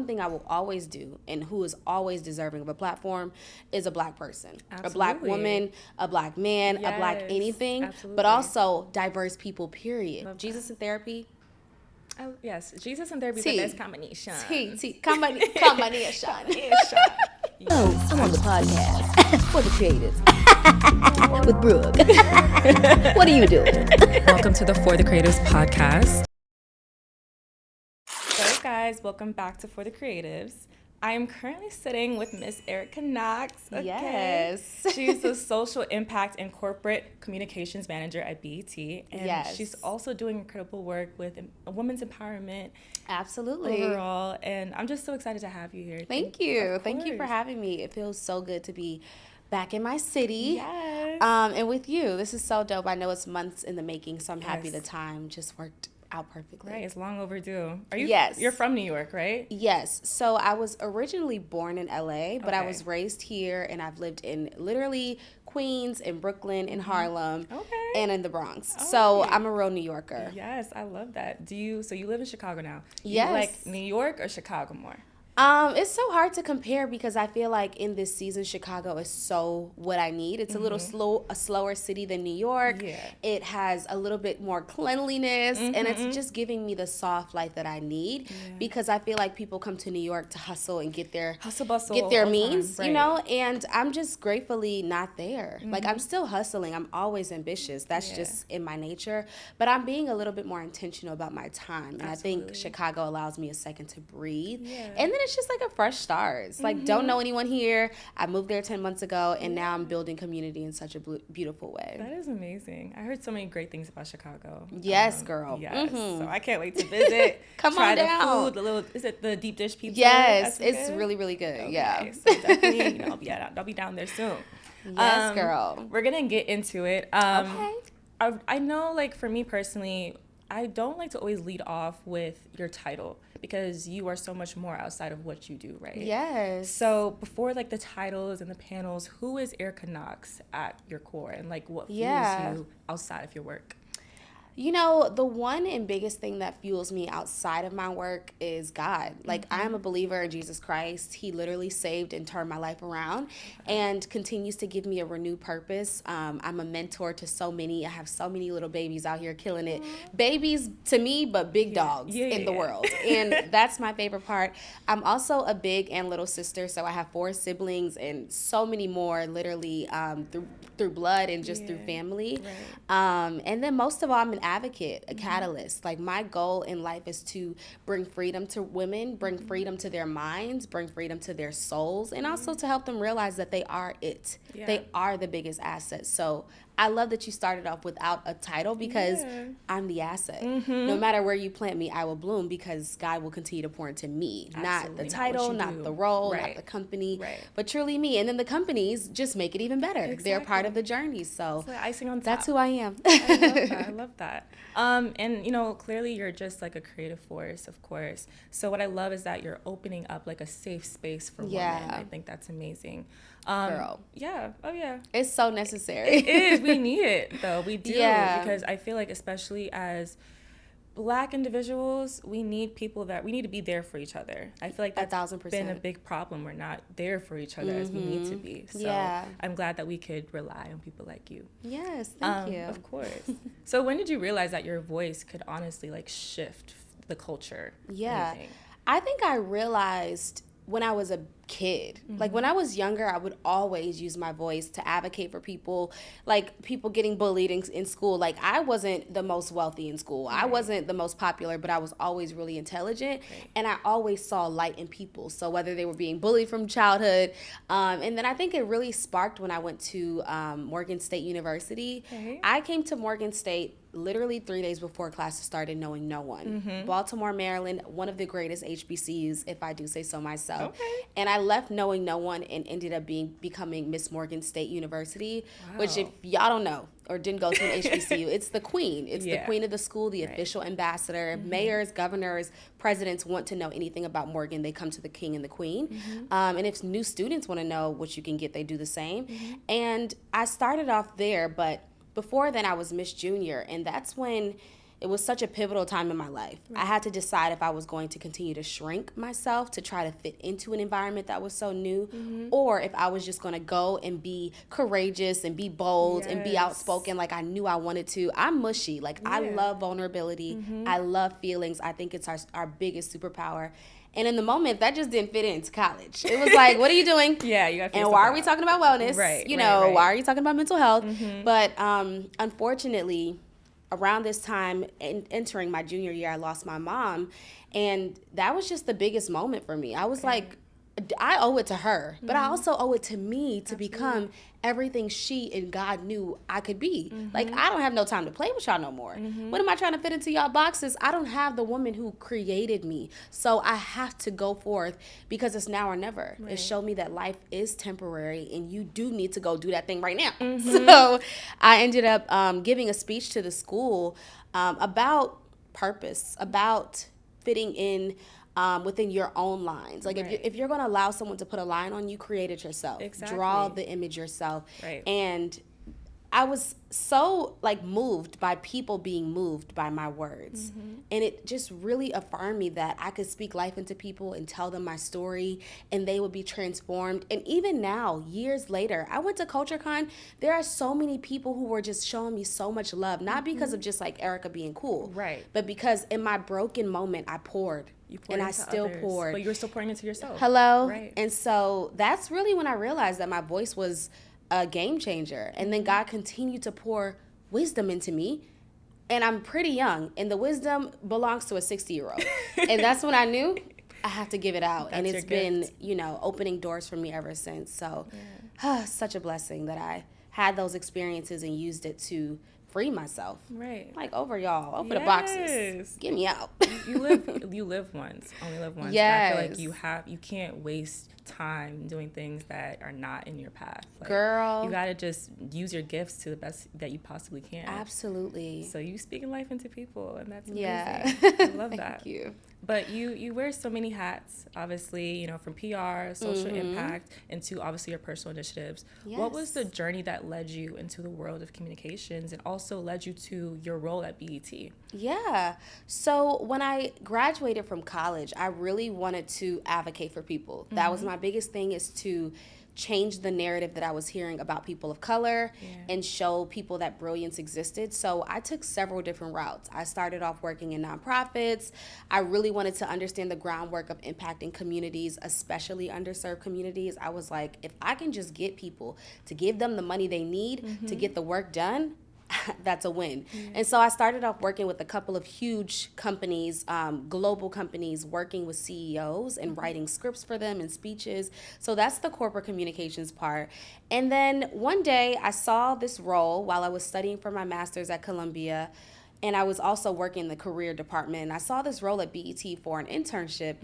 thing I will always do, and who is always deserving of a platform, is a Black person. Absolutely. A Black woman, a Black man, a Black anything. Absolutely. But also diverse people, period. Love Jesus that. in therapy. Oh, yes, Jesus and therapy is the best combination. Combination. Oh, I'm on the podcast for the creatives with Brooke. What are you doing? Welcome to the For the Creatives podcast. So, guys, welcome back to For the Creatives. I am currently sitting with Miss Erica Knox. Okay? Yes. She's the Social Impact and Corporate Communications Manager at BET. And yes. she's also doing incredible work with women's empowerment. Absolutely. Overall. And I'm just so excited to have you here. Thank you. Thank you for having me. It feels so good to be back in my city. Yes. And with you. This is so dope. I know it's months in the making, so I'm Yes. happy the time just worked out perfectly. Right, it's long overdue. Are you? Yes. You're from New York, right? Yes. So I was originally born in LA, but I Okay. was raised here, and I've lived in literally Queens and Brooklyn and Harlem and in the Bronx. So I'm a real New Yorker. Yes, I love that. So you live in Chicago now? Yes. You like New York or Chicago more? It's so hard to compare because I feel like in this season, Chicago is so what I need. It's a little slower city than New York. Yeah. It has a little bit more cleanliness, and it's just giving me the soft life that I need because I feel like people come to New York to hustle and get their Bustle get their all the means, time, you right. know, and I'm just gratefully not there. Like, I'm still hustling. I'm always ambitious. That's just in my nature, but I'm being a little bit more intentional about my time, and I think Chicago allows me a second to breathe. And then it's just like a fresh start. It's like, don't know anyone here. I moved there 10 months ago, and now I'm building community in such a beautiful way. That is amazing. I heard so many great things about Chicago. Yes, girl. Yes. So I can't wait to visit. Come try on down. the food, is it the deep dish pizza? Yes, That's it's good? really, really good. Okay, Yeah. So definitely, I'll be down there soon. Yes, girl. We're going to get into it. Okay. I know, like, for me personally, I don't like to always lead off with your title because you are so much more outside of what you do, right? Yes. So before, like, the titles and the panels, who is Erica Knox at your core, and, like, what fuels you outside of your work? You know, the one and biggest thing that fuels me outside of my work is God. Like, I am a believer in Jesus Christ. He literally saved and turned my life around and continues to give me a renewed purpose. I'm a mentor to so many. I have so many little babies out here killing it. Babies to me, but big dogs in the world. And that's my favorite part. I'm also a big and little sister, so I have 4 siblings and so many more literally through blood and just through family. Right. And then most of all, I'm an advocate, a catalyst. Like, my goal in life is to bring freedom to women, bring freedom to their minds, bring freedom to their souls, and also to help them realize that they are it. Yeah. They are the biggest asset. So I love that you started off without a title because I'm the asset. No matter where you plant me, I will bloom because God will continue to pour into me. Not the title, not the role, not the company, but truly me. And then the companies just make it even better. Exactly. They're part of the journey. So it's like icing on top. That's who I am. I love that. And, clearly you're just like a creative force, of course. So what I love is that you're opening up like a safe space for women. I think that's amazing. Girl. Yeah. Oh, yeah. It's so necessary. It is. We need it, though. We do. Because I feel like, especially as Black individuals, we need to be there for each other. I feel like that's 1,000%. been a big problem. We're not there for each other as we need to be. So I'm glad that we could rely on people like you. Yes, thank you. Of course. So when did you realize that your voice could honestly, like, shift the culture? Yeah. I think I realized when I was a kid. Like, when I was younger, I would always use my voice to advocate for people, like people getting bullied in school. Like, I wasn't the most wealthy in school. I wasn't the most popular, but I was always really intelligent, and I always saw light in people. So whether they were being bullied from childhood, and then I think it really sparked when I went to Morgan State University. I came to Morgan State literally 3 days before classes started, knowing no one. Baltimore, Maryland, one of the greatest HBCUs, if I do say so myself. And I left knowing no one and ended up becoming Miss Morgan State University, which, if y'all don't know or didn't go to an HBCU, it's the queen. It's the queen of the school, the official ambassador. If mayors, governors, presidents want to know anything about Morgan, they come to the king and the queen. And if new students want to know what you can get, they do the same. And I started off there, but before then I was Miss Junior, and that's when it was such a pivotal time in my life. Right. I had to decide if I was going to continue to shrink myself to try to fit into an environment that was so new, or if I was just going to go and be courageous and be bold and be outspoken like I knew I wanted to. I'm mushy. Like, I love vulnerability. I love feelings. I think it's our biggest superpower. And in the moment, that just didn't fit into college. It was like, what are you doing? You got to and why are we talking about wellness? Right. Why are you talking about mental health? But unfortunately, around this time, entering my junior year, I lost my mom. And that was just the biggest moment for me. I was like, I owe it to her, but I also owe it to me to become everything she and God knew I could be. Like, I don't have no time to play with y'all no more. What am I trying to fit into y'all boxes? I don't have the woman who created me. So I have to go forth because it's now or never. Right. It showed me that life is temporary and you do need to go do that thing right now. So I ended up giving a speech to the school about purpose, about fitting in within your own lines. Like, if you're going to allow someone to put a line on you, create it yourself. Exactly. Draw the image yourself. Right. And I was so, like, moved by people being moved by my words. And it just really affirmed me that I could speak life into people and tell them my story, and they would be transformed. And even now, years later, I went to CultureCon. There are so many people who were just showing me so much love, not because of just, like, Erica being cool. Right. But because in my broken moment, I poured. And I still others, poured. But you were still pouring into yourself. Hello? Right. And so that's really when I realized that my voice was a game changer. And then God continued to pour wisdom into me. And I'm pretty young. And the wisdom belongs to a 60-year-old. And that's when I knew I have to give it out. And it's been, opening doors for me ever since. So such a blessing that I had those experiences and used it to free myself. Right. Like, over the boxes. Get me out. You live once. Only live once. Yes. I feel like you can't waste time doing things that are not in your path. Like, girl. You gotta just use your gifts to the best that you possibly can. Absolutely. So you speaking life into people, and that's amazing. Yeah. I love that. Thank you. But you wear so many hats, obviously, from PR, social impact, into obviously your personal initiatives. Yes. What was the journey that led you into the world of communications and also led you to your role at BET? Yeah. So when I graduated from college, I really wanted to advocate for people. That was my biggest thing, is to change the narrative that I was hearing about people of color and show people that brilliance existed. So I took several different routes. I started off working in nonprofits. I really wanted to understand the groundwork of impacting communities, especially underserved communities. I was like, if I can just get people to give them the money they need to get the work done, that's a win. And so I started off working with a couple of huge companies, global companies, working with CEOs and writing scripts for them and speeches. So that's the corporate communications part. And then one day I saw this role while I was studying for my master's at Columbia. And I was also working in the career department. And I saw this role at BET for an internship.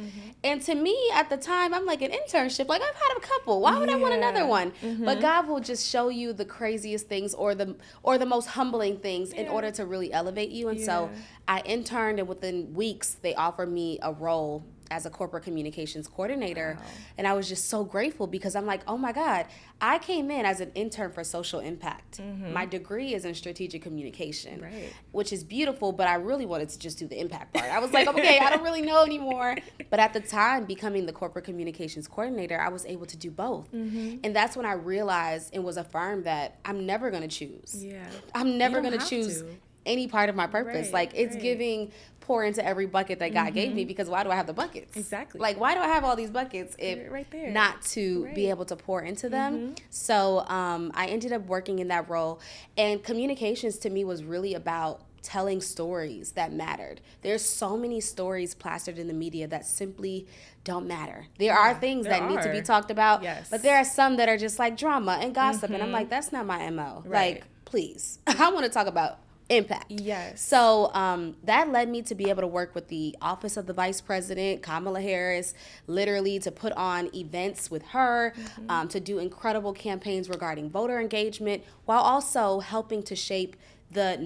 And to me, at the time, I'm like, an internship? Like, I've had a couple. Why would I want another one? But God will just show you the craziest things or the most humbling things in order to really elevate you. And so I interned, and within weeks, they offered me a role as a corporate communications coordinator. Wow. And I was just so grateful because I'm like, oh my God, I came in as an intern for social impact. My degree is in strategic communication, which is beautiful, but I really wanted to just do the impact part. I was like, okay, I don't really know anymore. But at the time, becoming the corporate communications coordinator, I was able to do both. And that's when I realized and was affirmed that I'm never going to choose. I'm never going to choose any part of my purpose. It's giving pour into every bucket that God gave me, because why do I have the buckets? Exactly. Like, why do I have all these buckets if not to be able to pour into them? So I ended up working in that role, and communications to me was really about telling stories that mattered. There's so many stories plastered in the media that simply don't matter. There are things that need to be talked about, but there are some that are just like drama and gossip, and I'm like, that's not my MO. Like, please, I want to talk about impact. Yes. So that led me to be able to work with the Office of the Vice President, Kamala Harris, literally to put on events with her, to do incredible campaigns regarding voter engagement, while also helping to shape the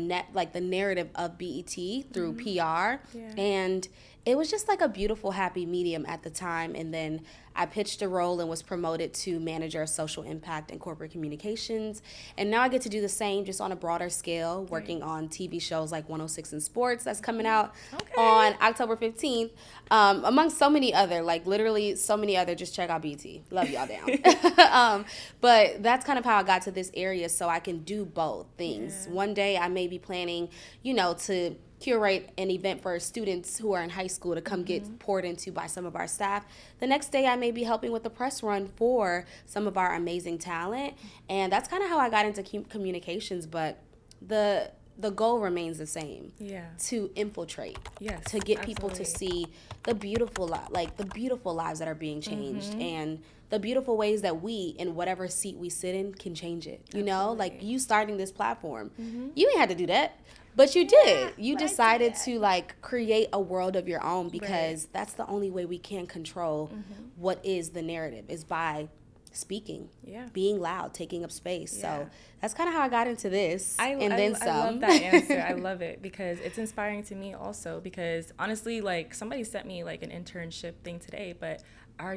narrative of BET through PR. And it was just like a beautiful, happy medium at the time. And then I pitched a role and was promoted to manager of social impact and corporate communications. And now I get to do the same, just on a broader scale, working on TV shows like 106 in Sports that's coming out on October 15th, among so many other, like literally so many other, just check out BT. Love y'all down. But that's kind of how I got to this area, so I can do both things. Yeah. One day I may be planning, to curate an event for students who are in high school to come get poured into by some of our staff. The next day I may be helping with the press run for some of our amazing talent. And that's kind of how I got into communications, but the goal remains the same. Yeah. To infiltrate. Yes. To get people to see the beautiful lives that are being changed, and the beautiful ways that we, in whatever seat we sit in, can change it. You know, like you starting this platform, you ain't had to do that. But you did. You decided to create a world of your own, because that's the only way we can control what is the narrative, is by speaking, being loud, taking up space. So that's kind of how I got into this. I love that answer. I love it, because it's inspiring to me also, because honestly, somebody sent me an internship thing today, but I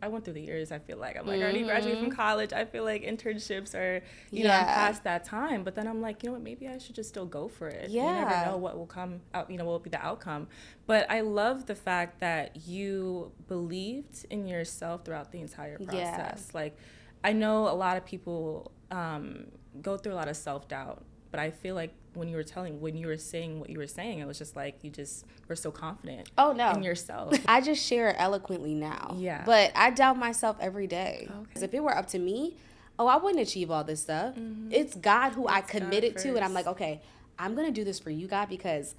went through the years. I feel like I'm I already graduated from college. I feel like internships are, I'm past that time. But then I'm like, you know what? Maybe I should just still go for it. Yeah. You never know what will come out. What will be the outcome. But I love the fact that you believed in yourself throughout the entire process. Yeah. I know a lot of people go through a lot of self-doubt, but I feel like when you were saying what you were saying, it was just you just were so confident in yourself. I just share it eloquently now. Yeah. But I doubt myself every day. Okay. Because if it were up to me, I wouldn't achieve all this stuff. Mm-hmm. It's God who I committed to, and I'm like, okay, I'm going to do this for you, God, because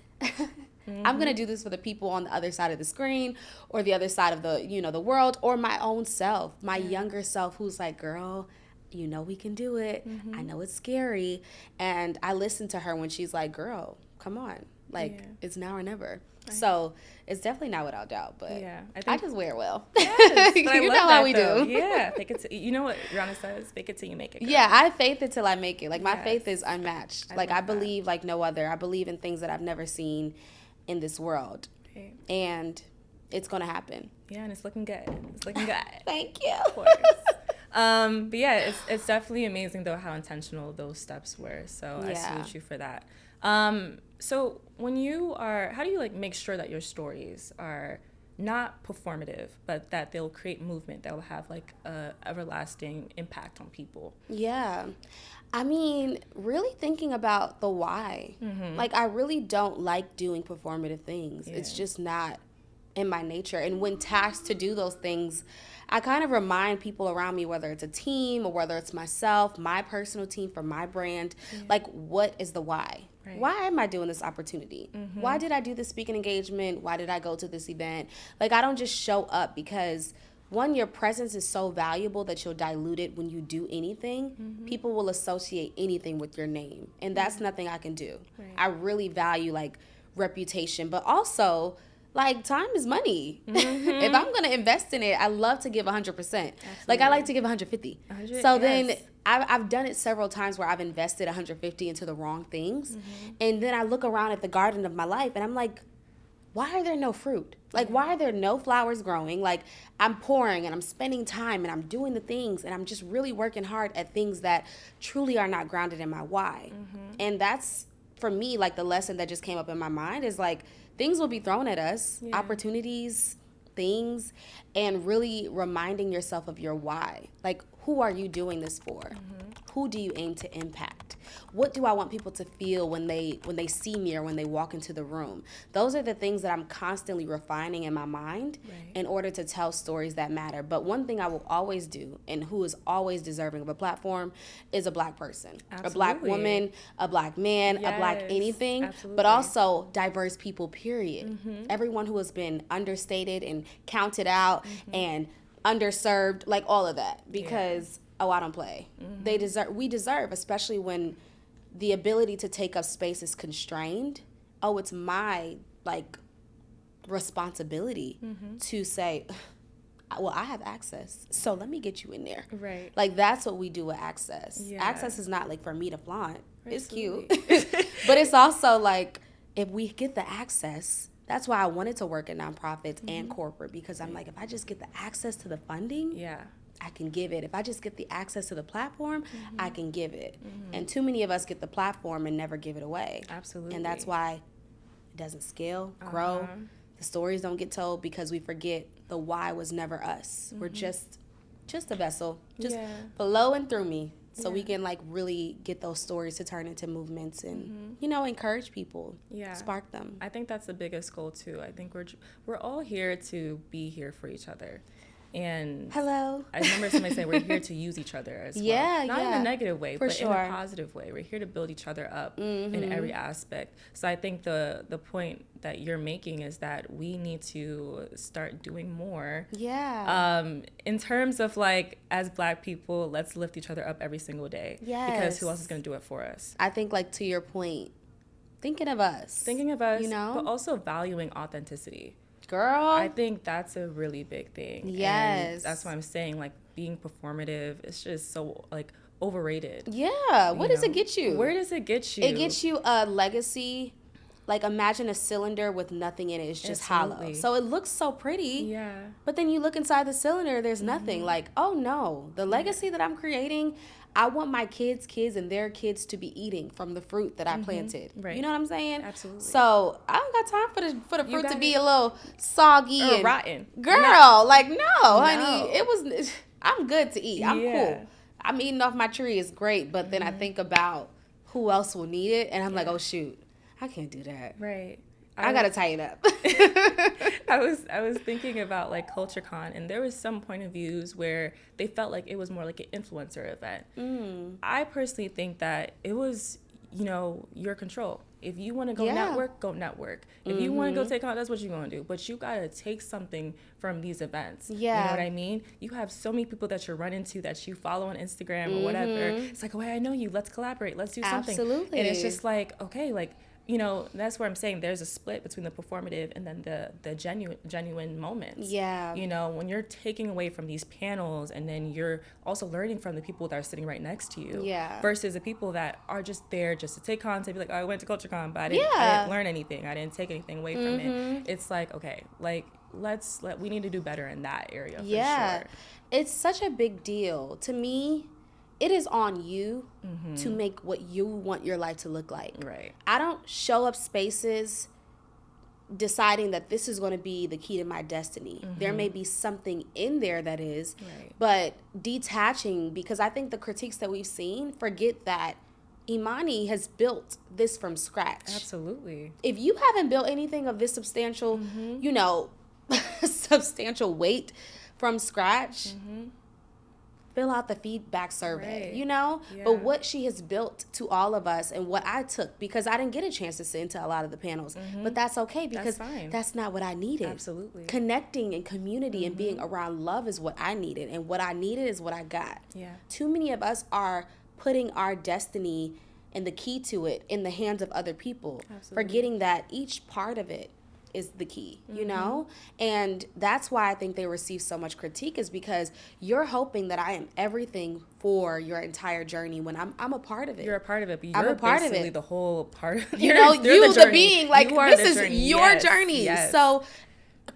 I'm going to do this for the people on the other side of the screen, or the other side of the, the world, or my own self, my younger self, who's like, girl, we can do it. Mm-hmm. I know it's scary. And I listen to her when she's like, girl, come on. It's now or never. Right. So it's definitely not without doubt, but I just wear it well. Yes, but I love that, how we do. Yeah, fake it. You know what Rihanna says? Fake it till you make it. Girl. Yeah, I faith it till I make it. My faith is unmatched. I believe like no other. I believe in things that I've never seen in this world. Okay. And it's going to happen. Yeah, and it's looking good. It's looking good. Thank you. Of course. But yeah, it's definitely amazing though how intentional those steps were. So I salute you for that. So when how do you make sure that your stories are not performative, but that they'll create movement that will have a everlasting impact on people? Yeah. I mean, really thinking about the why. Mm-hmm. I really don't like doing performative things. Yeah. It's just not in my nature. And when tasked to do those things, I kind of remind people around me, whether it's a team or whether it's myself, my personal team for my brand, what is the why? Right. Why am I doing this opportunity? Mm-hmm. Why did I do this speaking engagement? Why did I go to this event? I don't just show up because, one, your presence is so valuable that you'll dilute it when you do anything. Mm-hmm. People will associate anything with your name, and that's nothing I can do. Right. I really value reputation, but also time is money. Mm-hmm. If I'm going to invest in it, I love to give 100%. Absolutely. I like to give 150. So then I've done it several times where I've invested 150 into the wrong things. Mm-hmm. And then I look around at the garden of my life and I'm like, why are there no fruit? Why are there no flowers growing? I'm pouring and I'm spending time and I'm doing the things and I'm just really working hard at things that truly are not grounded in my why. Mm-hmm. And that's, for me, the lesson that just came up in my mind is things will be thrown at us, opportunities, things, and really reminding yourself of your why. Who are you doing this for? Mm-hmm. Who do you aim to impact? What do I want people to feel when they see me or when they walk into the room? Those are the things that I'm constantly refining in my mind in order to tell stories that matter. But one thing I will always do, and who is always deserving of a platform, is a Black person. Absolutely. A Black woman, a Black man, a Black anything, but also diverse people, period. Mm-hmm. Everyone who has been understated and counted out and underserved, all of that, because I don't play. Mm-hmm. We deserve, especially when the ability to take up space is constrained. It's my responsibility to say, well, I have access, so let me get you in there. Right. That's what we do with access. Yeah. Access is not for me to flaunt. Absolutely. It's cute. But it's also if we get the access, That's why I wanted to work in nonprofits and corporate, because I'm like, if I just get the access to the funding, I can give it. If I just get the access to the platform, I can give it. And too many of us get the platform and never give it away. Absolutely. And that's why it doesn't scale, grow. The stories don't get told because we forget the why was never us. We're just a vessel, just below and through me. So we can like really get those stories to turn into movements and, you know, encourage people, spark them. I think that's the biggest goal too. I think we're all here to be here for each other. And hello. I remember somebody saying we're here to use each other as well. Not in a negative way, but in a positive way. We're here to build each other up in every aspect. So I think the point that you're making is that we need to start doing more. In terms of like, as Black people, let's lift each other up every single day. Because who else is going to do it for us? I think, like, to your point, thinking of us, you know, but also valuing authenticity. Girl, I think that's a really big thing. Yes. And that's why I'm saying, like, being performative is just so, like, overrated. Yeah. What does it get you? Where does it get you? It gets you a legacy. Like, imagine a cylinder with nothing in it. It's just hollow. So it looks so pretty. Yeah. But then you look inside the cylinder, there's nothing. Like, oh, no. The legacy that I'm creating, I want my kids' and their kids to be eating from the fruit that I planted. Right. You know what I'm saying? Absolutely. So I don't got time for the fruit to be a little soggy or and rotten. Girl, like, no, honey. I'm good to eat. I'm cool. I'm eating off my tree. It's great. But then I think about who else will need it. And I'm like, oh, shoot, I can't do that. Right. I gotta tighten up. I was thinking about like CultureCon, and there was some point of views where they felt like it was more like an influencer event. I personally think that it was, you know, your control. If you want to go network, go network. If you want to go take on, that's what you're going to do. But you got to take something from these events. You know what I mean? You have so many people that you run into that you follow on Instagram or whatever. It's like, oh, hey, I know you. Let's collaborate. Let's do something. Absolutely. And it's just like, okay, like, you know, that's where I'm saying there's a split between the performative and then the genuine moments. Yeah. You know, when you're taking away from these panels and then you're also learning from the people that are sitting right next to you. Versus the people that are just there just to take content, be like, oh, I went to CultureCon, but I didn't learn anything. I didn't take anything away from it. It's like, okay, like, we need to do better in that area for sure. It's such a big deal. To me, it is on you to make what you want your life to look like. Right. I don't show up spaces deciding that this is going to be the key to my destiny. There may be something in there that is, but detaching, because I think the critiques that we've seen forget that Imani has built this from scratch. Absolutely. If you haven't built anything of this substantial, you know, substantial weight from scratch, fill out the feedback survey, you know? But what she has built to all of us and what I took, because I didn't get a chance to sit into a lot of the panels, but that's okay because that's not what I needed. Absolutely. Connecting and community and being around love is what I needed, and what I needed is what I got. Too many of us are putting our destiny and the key to it in the hands of other people, forgetting that each part of it is the key, you know? And that's why I think they receive so much critique, is because you're hoping that I am everything for your entire journey when I'm a part of it. You're a part of it, but I'm you're a part basically of it. The whole part of it. You know, you the being, like, this is your journey. Yes. So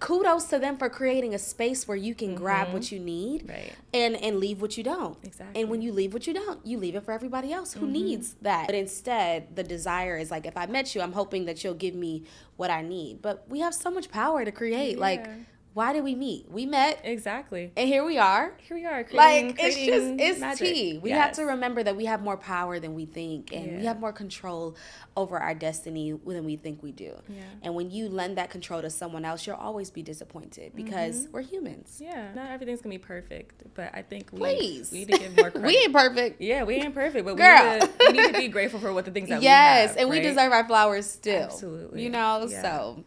kudos to them for creating a space where you can grab what you need and leave what you don't. Exactly. And when you leave what you don't, you leave it for everybody else who needs that. But instead, the desire is like, if I met you, I'm hoping that you'll give me what I need. But we have so much power to create. Like, why did we meet? We met. Exactly. And here we are. Creating it's magic. tea. We have to remember that we have more power than we think, and we have more control over our destiny than we think we do. And when you lend that control to someone else, you'll always be disappointed because we're humans. Not everything's gonna be perfect, but I think we need to give more credit. We ain't perfect. We ain't perfect, but Girl. we need to be grateful for what the things that we have. And we deserve our flowers still. Absolutely. You know, so.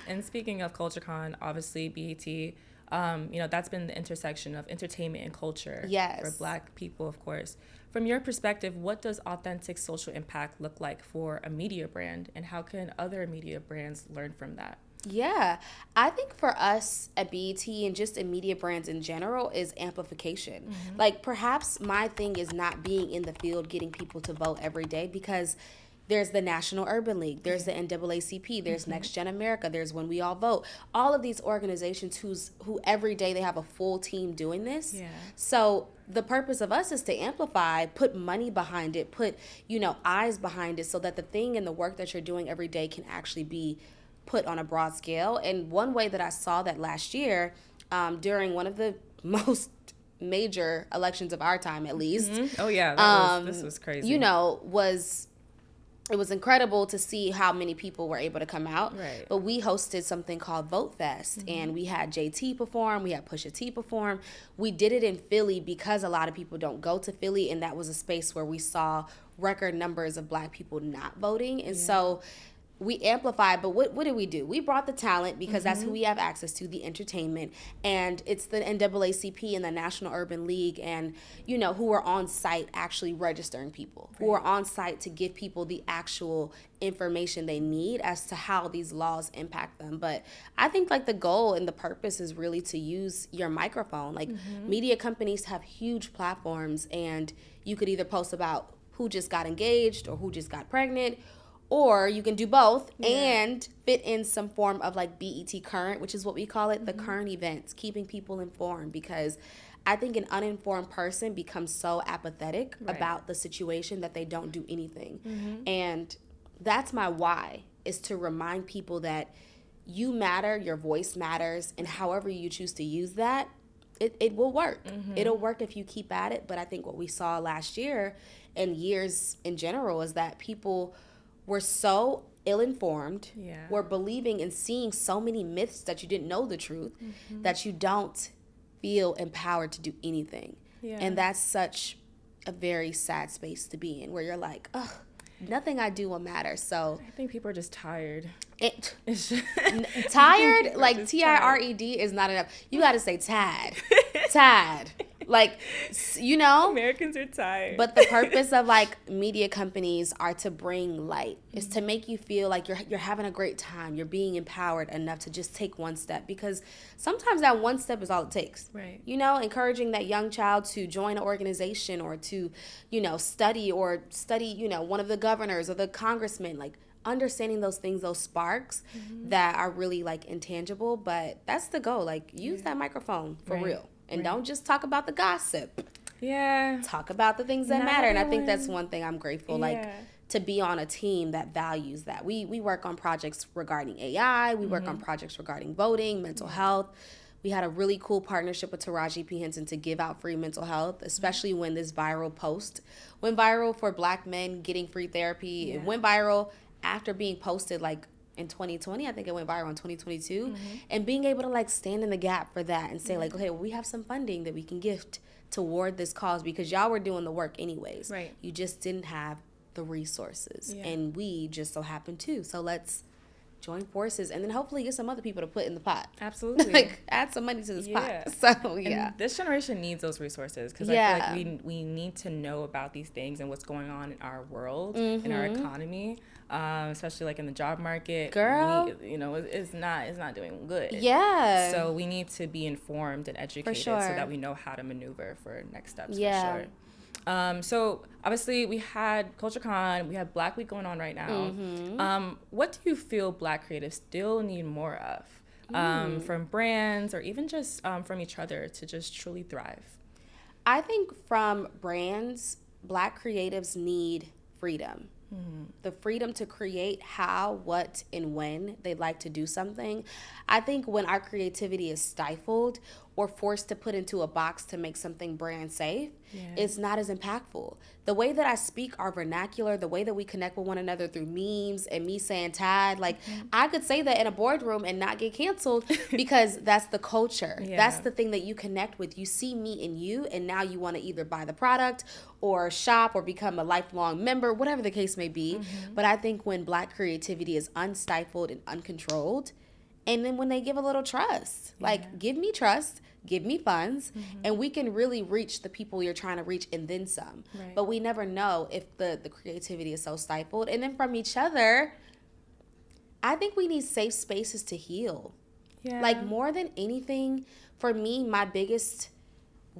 And speaking of CultureCon, obviously BET, you know, that's been the intersection of entertainment and culture for Black people, of course. From your perspective, what does authentic social impact look like for a media brand, and how can other media brands learn from that? Yeah, I think for us at BET and just in media brands in general is amplification. Like, perhaps my thing is not being in the field getting people to vote every day, because There's the National Urban League. There's the NAACP. There's Next Gen America. There's When We All Vote. All of these organizations who every day they have a full team doing this. Yeah. So the purpose of us is to amplify, put money behind it, put, eyes behind it so that the thing and the work that you're doing every day can actually be put on a broad scale. And one way that I saw that last year, during one of the most major elections of our time, at least. Oh, yeah. This was crazy. It was incredible to see how many people were able to come out. Right. But we hosted something called Vote Fest, and we had JT perform, we had Pusha T perform. We did it in Philly because a lot of people don't go to Philly, and that was a space where we saw record numbers of Black people not voting. And so we amplified, but what did we do? We brought the talent because that's who we have access to, the entertainment, and it's the NAACP and the National Urban League, and who are on site actually registering people, who are on site to give people the actual information they need as to how these laws impact them. But I think the goal and the purpose is really to use your microphone. Media companies have huge platforms, and you could either post about who just got engaged or who just got pregnant, or you can do both and fit in some form of BET Current, which is what we call it, the current events, keeping people informed, because I think an uninformed person becomes so apathetic about the situation that they don't do anything. And that's my why, is to remind people that you matter, your voice matters, and however you choose to use that, it will work. It'll work if you keep at it. But I think what we saw last year and years in general is that people were so ill-informed, were believing and seeing so many myths that you didn't know the truth, that you don't feel empowered to do anything. And that's such a very sad space to be in, where you're like, ugh, nothing I do will matter. So I think people are just tired. Tired, TIRED is not enough. You got to say tad. Americans are tired. But the purpose of media companies are to bring light, is to make you feel like you're having a great time, you're being empowered enough to just take one step, because sometimes that one step is all it takes. Right. Encouraging that young child to join an organization, or to study one of the governors or the congressmen, understanding those things, those sparks that are really intangible. But that's the goal. Use that microphone for real. And don't just talk about the gossip. Yeah. Talk about the things that matter. And I think that's one thing I'm grateful, to be on a team that values that. We work on projects regarding AI. We work on projects regarding voting, mental health. We had a really cool partnership with Taraji P. Henson to give out free mental health, especially when this viral post went viral for Black men getting free therapy. It went viral after being posted in 2020, I think it went viral in 2022, and being able to stand in the gap for that and say okay, well, we have some funding that we can gift toward this cause, because y'all were doing the work anyways. Right. You just didn't have the resources, and we just so happened to. So let's join forces, and then hopefully get some other people to put in the pot. Absolutely. Add some money to this pot. So and this generation needs those resources, because I feel like we need to know about these things and what's going on in our world, in our economy. Especially in the job market, girl, it's not doing good. Yeah. So we need to be informed and educated, so that we know how to maneuver for next steps. Yeah. For sure. So obviously we had CultureCon, we have Black Week going on right now. What do you feel Black creatives still need more of, from brands, or even just from each other, to just truly thrive? I think from brands, Black creatives need freedom. The freedom to create how, what, and when they'd like to do something. I think when our creativity is stifled or forced to put into a box to make something brand safe, it's not as impactful. The way that I speak our vernacular, the way that we connect with one another through memes and me saying Tad, I could say that in a boardroom and not get canceled, because that's the culture. That's the thing that you connect with. You see me in you, and now you want to either buy the product or shop or become a lifelong member, whatever the case may be. But I think when Black creativity is unstifled and uncontrolled, and then when they give a little trust, give me trust, give me funds, and we can really reach the people you're trying to reach and then some. Right. But we never know if the creativity is so stifled. And then from each other, I think we need safe spaces to heal. Yeah. More than anything, for me, my biggest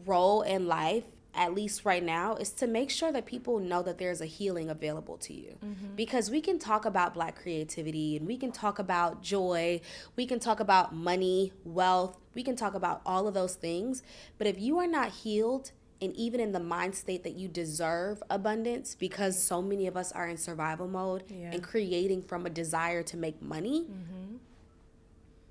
role in life at least right now, is to make sure that people know that there's a healing available to you. Because we can talk about Black creativity, and we can talk about joy, we can talk about money, wealth, we can talk about all of those things. But if you are not healed, and even in the mind state that you deserve abundance, because so many of us are in survival mode and creating from a desire to make money,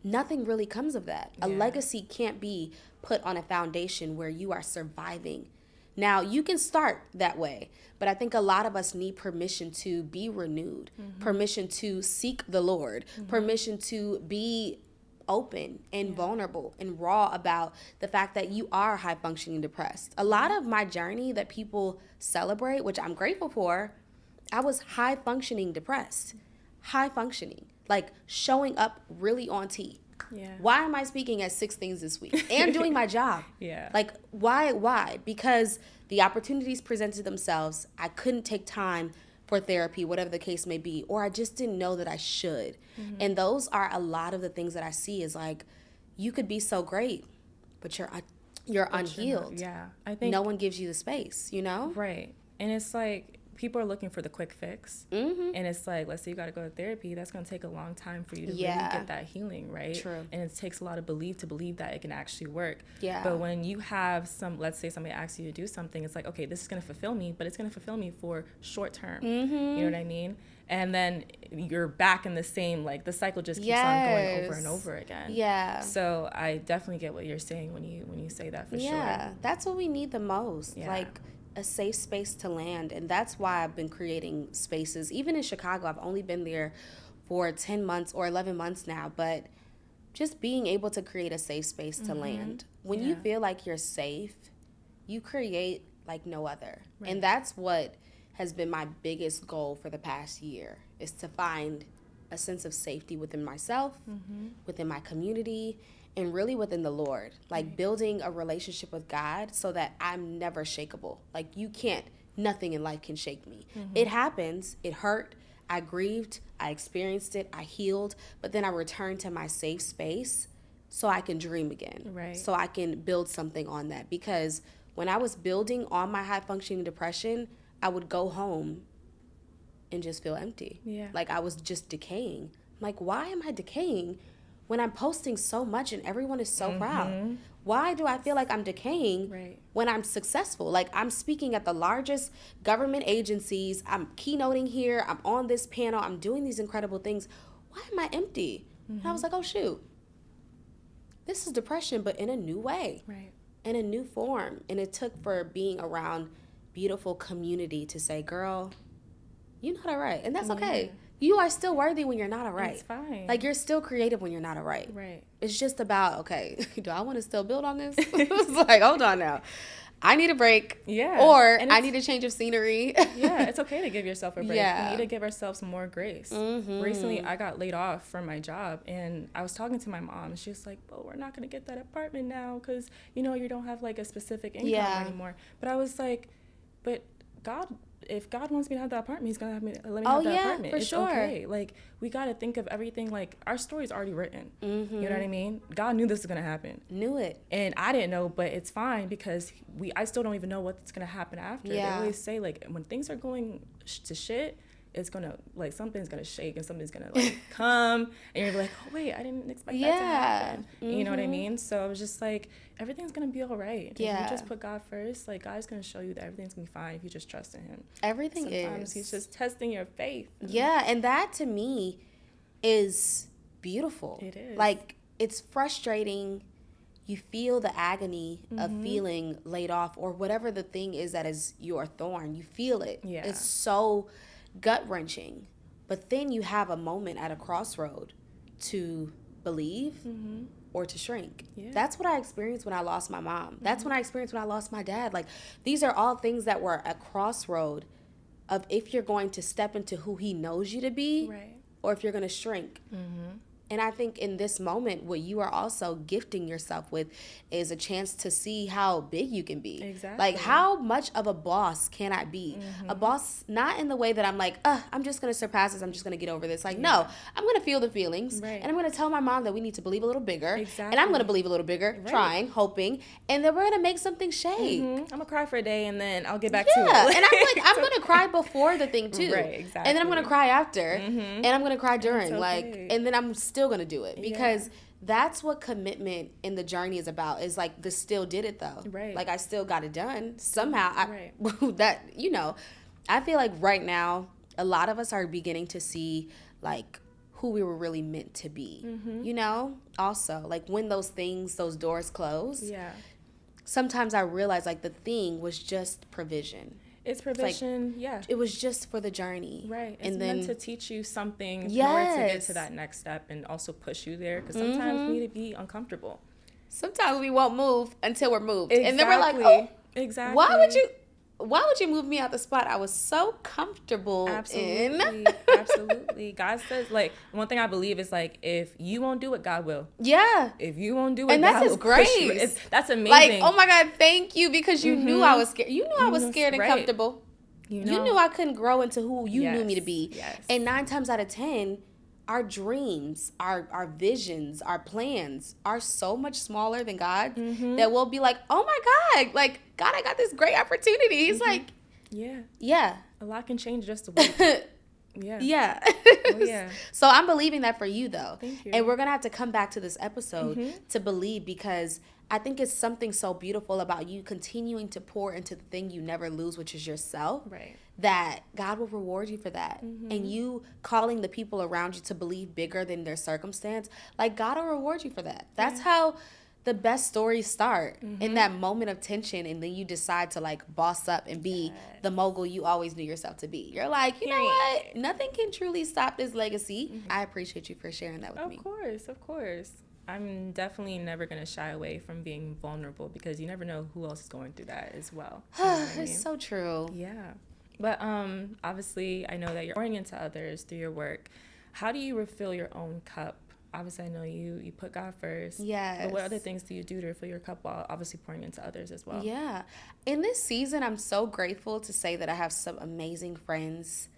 nothing really comes of that. A legacy can't be put on a foundation where you are surviving. Now, you can start that way, but I think a lot of us need permission to be renewed, permission to seek the Lord, permission to be open and vulnerable and raw about the fact that you are high functioning depressed. A lot of my journey that people celebrate, which I'm grateful for, I was high functioning depressed, high functioning, like showing up really on T. Why am I speaking at 6 things this week and doing my job? Like, why? Because the opportunities presented themselves. I couldn't take time for therapy, whatever the case may be, or I just didn't know that I should. And those are a lot of the things that I see is like, you could be so great, but you're unhealed. I think no one gives you the space, you know? Right. And it's like, people are looking for the quick fix. And it's like, let's say you got to go to therapy, that's going to take a long time for you to really get that healing, right? True. And it takes a lot of belief to believe that it can actually work. But when you have let's say somebody asks you to do something, it's like, okay, this is going to fulfill me, but it's going to fulfill me for short term. You know what I mean? And then you're back in the same, like, the cycle just keeps on going over and over again. So I definitely get what you're saying when you say that, for sure. That's what we need the most. Like, a safe space to land. And that's why I've been creating spaces. Even in Chicago, I've only been there for 10 months or 11 months now, but just being able to create a safe space to land. When you feel like you're safe, you create like no other. And that's what has been my biggest goal for the past year, is to find a sense of safety within myself, within my community, and really within the Lord, like building a relationship with God so that I'm never shakeable. Like, nothing in life can shake me. It happens, it hurt, I grieved, I experienced it, I healed, but then I returned to my safe space so I can dream again, so I can build something on that. Because when I was building on my high functioning depression, I would go home and just feel empty. Like, I was just decaying. Like, why am I decaying when I'm posting so much and everyone is so proud? Why do I feel like I'm decaying when I'm successful? Like, I'm speaking at the largest government agencies, I'm keynoting here, I'm on this panel, I'm doing these incredible things. Why am I empty? And I was like, oh shoot, this is depression, but in a new way, in a new form. And it took for being around beautiful community to say, girl, you're not all right. And that's okay. You are still worthy when you're not all right. It's fine. Like, you're still creative when you're not all right. It's just about, okay, do I want to still build on this? It's like, hold on now. I need a break. Or I need a change of scenery. It's okay to give yourself a break. We need to give ourselves more grace. Recently, I got laid off from my job, and I was talking to my mom, and she was like, well, we're not going to get that apartment now because, you know, you don't have, like, a specific income anymore. But I was like, but if God wants me to have that apartment, he's going to let me have that apartment. For it's sure. okay. Like, we got to think of everything, like, our story's already written. You know what I mean? God knew this was going to happen. Knew it. And I didn't know, but it's fine because I still don't even know what's going to happen after. They always say, like, when things are going to shit, it's going to, like, something's going to shake and something's going to, like, come. And you're like, oh, wait, I didn't expect that to happen. You know what I mean? So I was just like, everything's going to be all right. If you just put God first, like, God's going to show you that everything's going to be fine if you just trust in him. Everything is. Sometimes he's just testing your faith. And that, to me, is beautiful. It is. Like, it's frustrating. You feel the agony of feeling laid off or whatever the thing is that is your thorn. You feel it. It's so gut-wrenching. But then you have a moment at a crossroad to believe or to shrink. That's what I experienced when I lost my mom. That's when I experienced when I lost my dad. Like, these are all things that were a crossroad of if you're going to step into who he knows you to be or if you're going to shrink. And I think in this moment, what you are also gifting yourself with is a chance to see how big you can be. Exactly. Like, how much of a boss can I be? A boss, not in the way that I'm like, I'm just going to surpass this. I'm just going to get over this. Like, no, I'm going to feel the feelings. Right. And I'm going to tell my mom that we need to believe a little bigger. Exactly. And I'm going to believe a little bigger, trying, hoping. And then we're going to make something shake. I'm going to cry for a day and then I'll get back to it. Yeah, and I'm going to cry before the thing, too. Right, exactly. And then I'm going to cry after. And I'm going to cry during. okay. Like, and then I'm still going to do it. Because that's what commitment in the journey is about. Is like, the still did it, though. Right. Like, I still got it done. Somehow, Right. that, you know, I feel like right now, a lot of us are beginning to see, like, who we were really meant to be. You know? Also, like, when those doors close. Yeah. Sometimes I realize, like, the thing was just provision. It's provision, It was just for the journey. Right. It's and then, meant to teach you something in order to get to that next step and also push you there. Because sometimes we need to be uncomfortable. Sometimes we won't move until we're moved. Exactly. And then we're like, oh, exactly. Why would you move me out the spot I was so comfortable in? Absolutely. God says, like, one thing I believe is, like, if you won't do it, God will. Yeah. If you won't do it, And God that's His will push you. grace. That's amazing. Like, oh my God, thank you, because you knew I was scared. You knew I was scared and right. comfortable. You knew I couldn't grow into who you knew me to be. Yes. And 9 times out of 10, our dreams, our visions, our plans are so much smaller than God's that we'll be like, oh my God, like, God, I got this great opportunity. He's like, yeah. A lot can change just a week. Yeah. Yeah. Oh, yeah. So I'm believing that for you, though. Thank you. And we're going to have to come back to this episode to believe, because I think it's something so beautiful about you continuing to pour into the thing you never lose, which is yourself. Right. That God will reward you for that. And you calling the people around you to believe bigger than their circumstance, like, God will reward you for that. That's how the best stories start, in that moment of tension, and then you decide to, like, boss up and be the mogul you always knew yourself to be. You're like, you know what? Nothing can truly stop this legacy. I appreciate you for sharing that with me. Of course. I'm definitely never going to shy away from being vulnerable, because you never know who else is going through that as well. You know what I mean? It's so true. Yeah. But obviously, I know that you're pouring into others through your work. How do you refill your own cup? Obviously, I know you put God first. Yes. But what other things do you do to refill your cup while obviously pouring into others as well? Yeah. In this season, I'm so grateful to say that I have some amazing friends.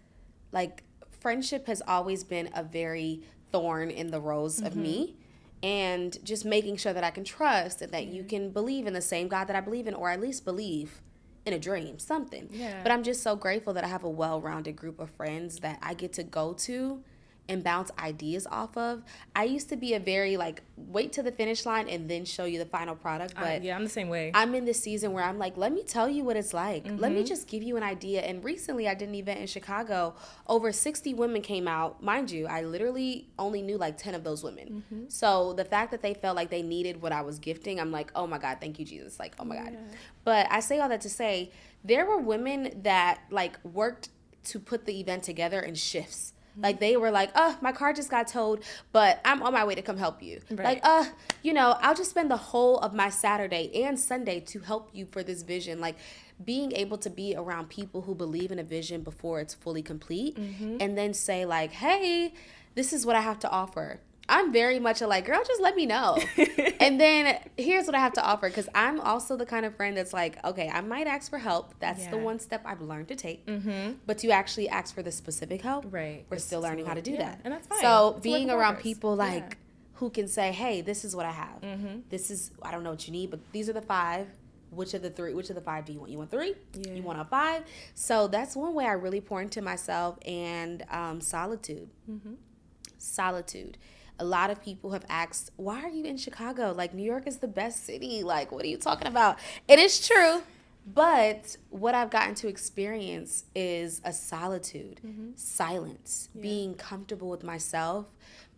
Like, friendship has always been a very thorn in the rose of me. And just making sure that I can trust and that you can believe in the same God that I believe in, or at least believe in a dream, something. Yeah. But I'm just so grateful that I have a well-rounded group of friends that I get to go to and bounce ideas off of. I used to be a very, like, wait to the finish line and then show you the final product. But yeah, I'm the same way. I'm in this season where I'm like, let me tell you what it's like. Let me just give you an idea. And recently I did an event in Chicago. Over 60 women came out. Mind you, I literally only knew like 10 of those women. So the fact that they felt like they needed what I was gifting, I'm like, oh my God, thank you, Jesus. Like, oh my God. But I say all that to say, there were women that, like, worked to put the event together in shifts. Like, they were like, my car just got towed, but I'm on my way to come help you. Right. Like, you know, I'll just spend the whole of my Saturday and Sunday to help you for this vision. Like, being able to be around people who believe in a vision before it's fully complete, and then say, like, hey, this is what I have to offer. I'm very much like, girl, just let me know. And then here's what I have to offer, because I'm also the kind of friend that's like, okay, I might ask for help. That's the one step I've learned to take. But to actually ask for the specific help, we're still learning how to do that. And that's fine. So It's being work in around progress. people like who can say, hey, this is what I have. This is, I don't know what you need, but these are the 5. Which of the 5 do you want? You want 3? Yeah. You want a 5? So that's one way I really pour into myself. And solitude. Solitude. A lot of people have asked, why are you in Chicago? Like, New York is the best city. Like, what are you talking about? It is true. But what I've gotten to experience is a solitude, silence, being comfortable with myself,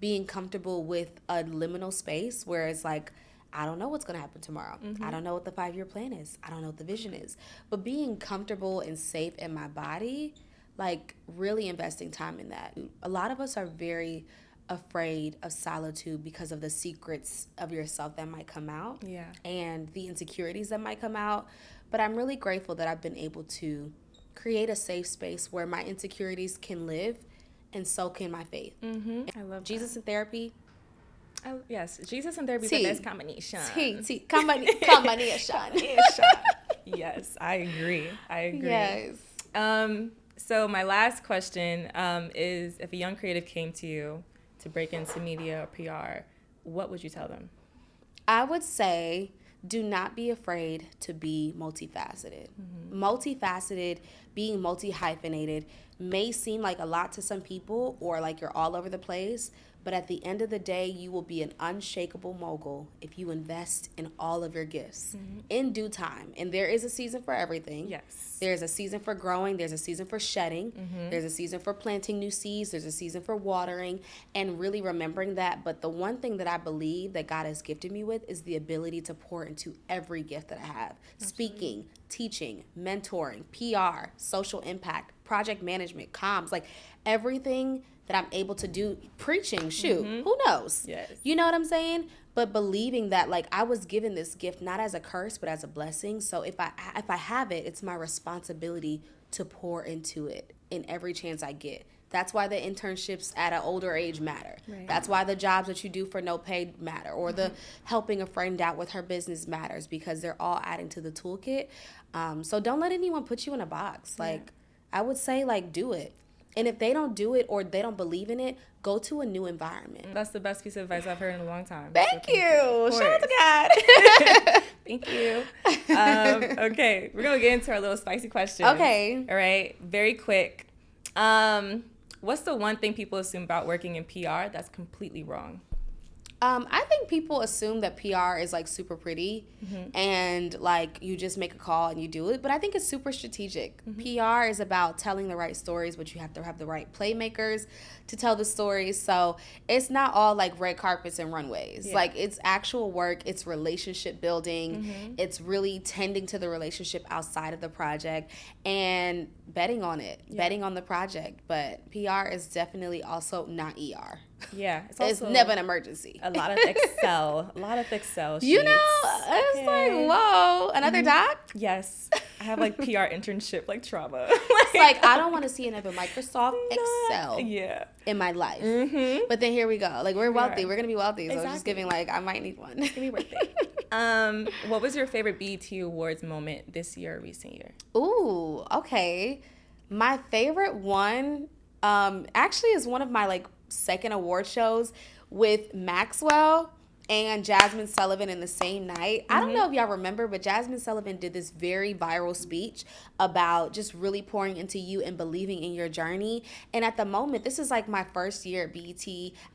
being comfortable with a liminal space where it's like, I don't know what's going to happen tomorrow. I don't know what the 5-year plan is. I don't know what the vision is. But being comfortable and safe in my body, like, really investing time in that. A lot of us are very afraid of solitude because of the secrets of yourself that might come out and the insecurities that might come out. But I'm really grateful that I've been able to create a safe space where my insecurities can live, and so can my faith. I love Jesus in therapy, Yes, Jesus and therapy is the best combination. Combination. Yes, I agree. Yes. So my last question is, if a young creative came to you to break into media or PR, what would you tell them? I would say, do not be afraid to be multifaceted. Multifaceted, being multi-hyphenated may seem like a lot to some people or like you're all over the place, but at the end of the day, you will be an unshakable mogul if you invest in all of your gifts in due time. And there is a season for everything. Yes. There's a season for growing. There's a season for shedding. There's a season for planting new seeds. There's a season for watering and really remembering that. But the one thing that I believe that God has gifted me with is the ability to pour into every gift that I have. Speaking, teaching, mentoring, PR, social impact, project management, comms, like everything that I'm able to do, preaching, who knows? Yes. You know what I'm saying? But believing that like I was given this gift not as a curse but as a blessing. So if I have it, it's my responsibility to pour into it in every chance I get. That's why the internships at an older age matter. Right. That's why the jobs that you do for no pay matter, or the helping a friend out with her business matters, because they're all adding to the toolkit. So don't let anyone put you in a box. Like I would say, like, do it. And if they don't do it or they don't believe in it, go to a new environment. That's the best piece of advice I've heard in a long time. Thank you. Shout out to God. Thank you. Okay, we're going to get into our little spicy question. Okay. All right, very quick. What's the one thing people assume about working in PR that's completely wrong? I think people assume that PR is like super pretty and like you just make a call and you do it. But I think it's super strategic. PR is about telling the right stories, but you have to have the right playmakers to tell the stories. So it's not all like red carpets and runways. Yeah. Like it's actual work. It's relationship building. It's really tending to the relationship outside of the project and betting on it, betting on the project. But PR is definitely also not ER. Yeah, it's never an emergency. A lot of Excel, sheets. You know, it's like, whoa, another doc? Yes, I have like PR internship like trauma. It's like I don't want to see another Microsoft Excel in my life. But then here we go. Like we're wealthy. We're gonna be wealthy. So I'm just giving like I might need one. It's gonna be worth it. What was your favorite BET Awards moment this year or recent year? Ooh, okay. My favorite one actually is one of my like second award shows with Maxwell and Jasmine Sullivan in the same night. I don't know if y'all remember, but Jasmine Sullivan did this very viral speech about just really pouring into you and believing in your journey. And at the moment, this is like my first year at BET.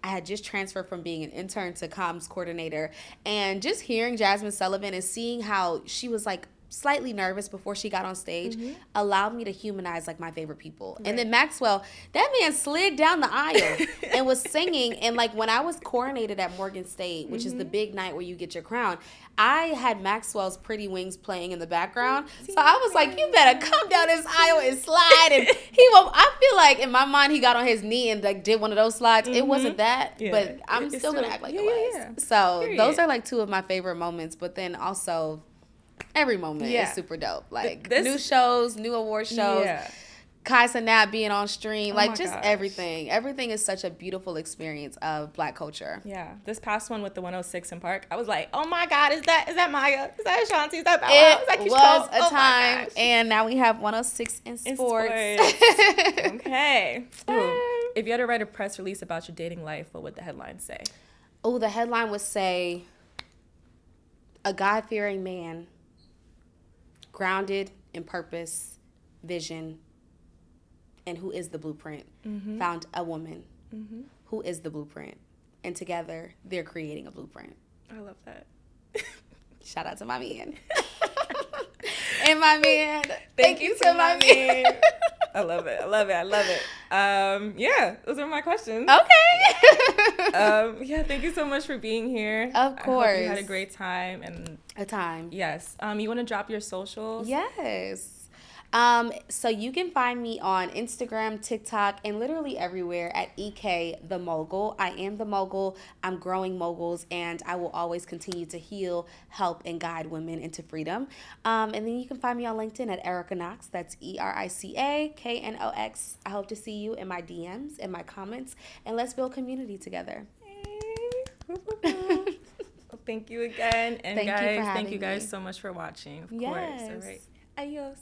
I had just transferred from being an intern to comms coordinator. And just hearing Jasmine Sullivan and seeing how she was like slightly nervous before she got on stage allowed me to humanize like my favorite people. Right. And then Maxwell, that man slid down the aisle and was singing. And like when I was coronated at Morgan State, which is the big night where you get your crown, I had Maxwell's Pretty Wings playing in the background. So I was like, you better come down this aisle and slide. And I feel like in my mind, he got on his knee and like did one of those slides. It wasn't that, but I'm still going to act like it was. Yeah. So those are like two of my favorite moments. But then also every moment is super dope. Like new shows, new award shows, Kaisa Nat being on stream, like just everything. Everything is such a beautiful experience of Black culture. Yeah. This past one with the 106 in Park, I was like, oh my God, is that Maya? Is that Ashanti? Is that Bow Wow? Is that It was a time, and now we have 106 in sports. Okay. Ooh. If you had to write a press release about your dating life, what would the headline say? Oh, the headline would say, a God-fearing man, grounded in purpose, vision, and who is the blueprint, found a woman who is the blueprint. And together, they're creating a blueprint. I love that. Shout out to my man. And my man. Thank you to my man. I love it. Yeah, those are my questions. Okay. Yeah, thank you so much for being here. Of course. I hope you had a great time. Yes. You want to drop your socials? Yes. So you can find me on Instagram, TikTok, and literally everywhere at EK the Mogul. I am the mogul. I'm growing moguls, and I will always continue to heal, help, and guide women into freedom. And then you can find me on LinkedIn at Erica Knox. That's ERICAKNOX. I hope to see you in my DMs, in my comments, and let's build community together. Well, thank you again. And Thank guys, you for thank you having guys me. so much for watching. Of Yes. course. All right. Adios.